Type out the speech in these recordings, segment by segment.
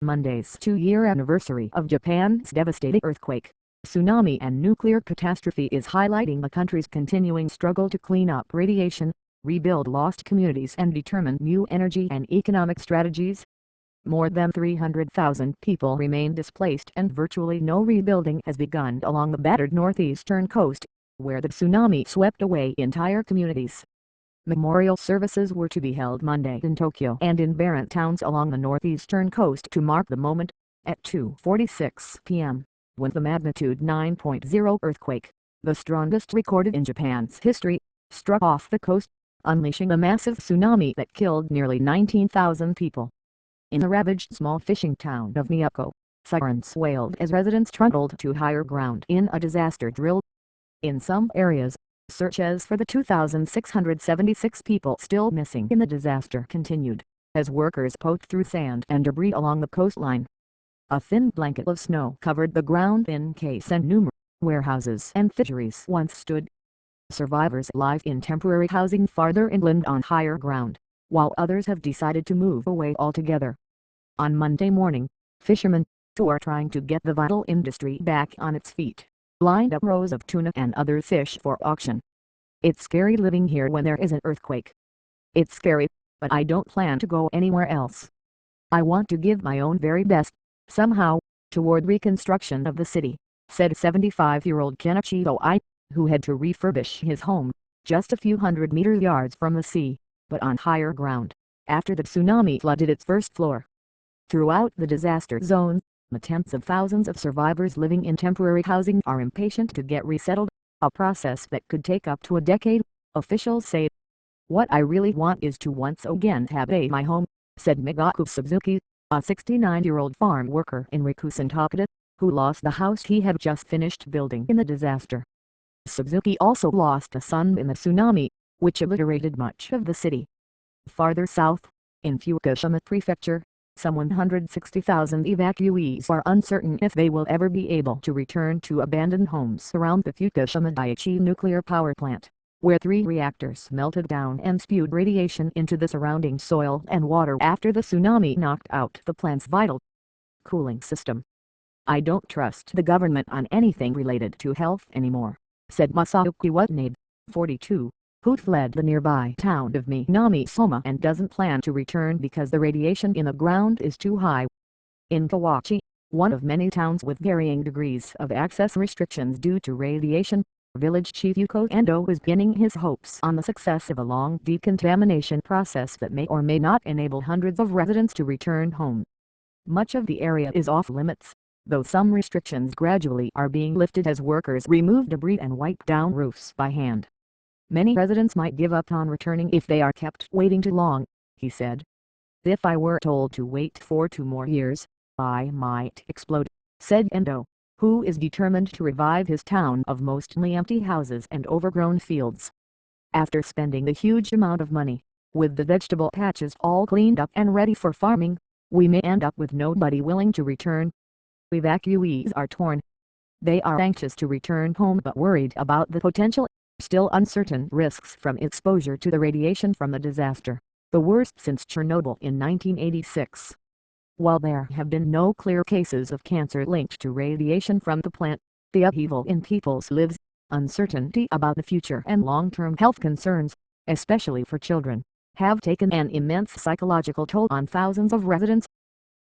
Monday's 2-year anniversary of Japan's devastating earthquake, tsunami and nuclear catastrophe is highlighting the country's continuing struggle to clean up radiation, rebuild lost communities and determine new energy and economic strategies. More than 300,000 people remain displaced and virtually no rebuilding has begun along the battered northeastern coast, where the tsunami swept away entire communities. Memorial services were to be held Monday in Tokyo and in barren towns along the northeastern coast to mark the moment, at 2:46 p.m., when the magnitude 9.0 earthquake, the strongest recorded in Japan's history, struck off the coast, unleashing a massive tsunami that killed nearly 19,000 people. In the ravaged small fishing town of Miyako, sirens wailed as residents trundled to higher ground in a disaster drill. In some areas, searches for the 2,676 people still missing in the disaster continued, as workers poked through sand and debris along the coastline. A thin blanket of snow covered the ground in case and numerous warehouses and fisheries once stood. Survivors live in temporary housing farther inland on higher ground, while others have decided to move away altogether. On Monday morning, fishermen, who are trying to get the vital industry back on its feet, lined up rows of tuna and other fish for auction. "It's scary living here when there is an earthquake. It's scary, but I don't plan to go anywhere else. I want to give my own very best, somehow, toward reconstruction of the city," said 75-year-old Kenichi Oi, who had to refurbish his home, just a few hundred yards from the sea, but on higher ground, after the tsunami flooded its first floor. Throughout the disaster zone, the tens of thousands of survivors living in temporary housing are impatient to get resettled, a process that could take up to a decade, officials say. "What I really want is to once again have my home," said Migaku Suzuki, a 69-year-old farm worker in Rikusen, Takeda, who lost the house he had just finished building in the disaster. Suzuki also lost a son in the tsunami, which obliterated much of the city. Farther south, in Fukushima Prefecture, some 160,000 evacuees are uncertain if they will ever be able to return to abandoned homes around the Fukushima Daiichi nuclear power plant, where 3 reactors melted down and spewed radiation into the surrounding soil and water after the tsunami knocked out the plant's vital cooling system. "I don't trust the government on anything related to health anymore," said Masayuki Watanabe, 42, who fled the nearby town of Minami-Soma and doesn't plan to return because the radiation in the ground is too high. In Kawachi, one of many towns with varying degrees of access restrictions due to radiation, village chief Yuko Endo is pinning his hopes on the success of a long decontamination process that may or may not enable hundreds of residents to return home. Much of the area is off limits, though some restrictions gradually are being lifted as workers remove debris and wipe down roofs by hand. "Many residents might give up on returning if they are kept waiting too long," he said. "If I were told to wait for 2 more years, I might explode," said Endo, who is determined to revive his town of mostly empty houses and overgrown fields. "After spending a huge amount of money, with the vegetable patches all cleaned up and ready for farming, we may end up with nobody willing to return." Evacuees are torn. They are anxious to return home but worried about the potential, still uncertain risks from exposure to the radiation from the disaster, the worst since Chernobyl in 1986. While there have been no clear cases of cancer linked to radiation from the plant, the upheaval in people's lives, uncertainty about the future and long-term health concerns, especially for children, have taken an immense psychological toll on thousands of residents.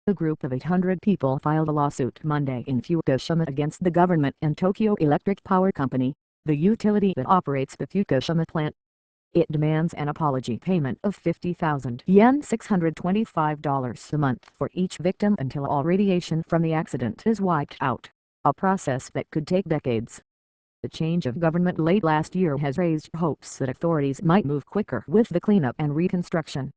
A group of 800 people filed a lawsuit Monday in Fukushima against the government and Tokyo Electric Power Company, the utility that operates the Fukushima plant. It demands an apology payment of 50,000 yen, $625 a month for each victim until all radiation from the accident is wiped out, a process that could take decades. The change of government late last year has raised hopes that authorities might move quicker with the cleanup and reconstruction.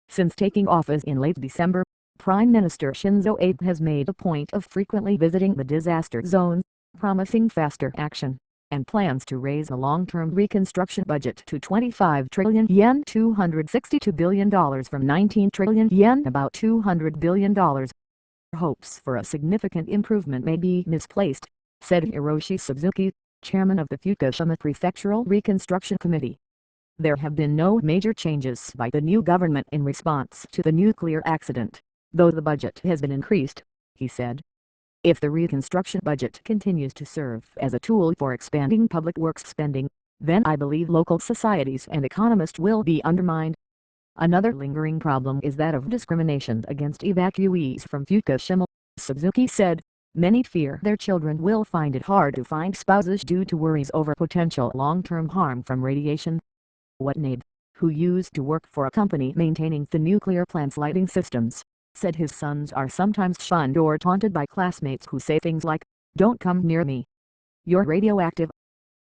Since taking office in late December, Prime Minister Shinzo Abe has made a point of frequently visiting the disaster zone, promising faster action, and plans to raise the long-term reconstruction budget to 25 trillion yen, $262 billion from 19 trillion yen, about $200 billion. Hopes for a significant improvement may be misplaced, said Hiroshi Suzuki, chairman of the Fukushima Prefectural Reconstruction Committee. There have been no major changes by the new government in response to the nuclear accident. though the budget has been increased, he said. If the reconstruction budget continues to serve as a tool for expanding public works spending, then I believe local societies and economists will be undermined. Another lingering problem is that of discrimination against evacuees from Fukushima, Suzuki said. Many fear their children will find it hard to find spouses due to worries over potential long-term harm from radiation. Watanabe, who used to work for a company maintaining the nuclear plant's lighting systems, said his sons are sometimes shunned or taunted by classmates who say things like, "Don't come near me. You're radioactive,"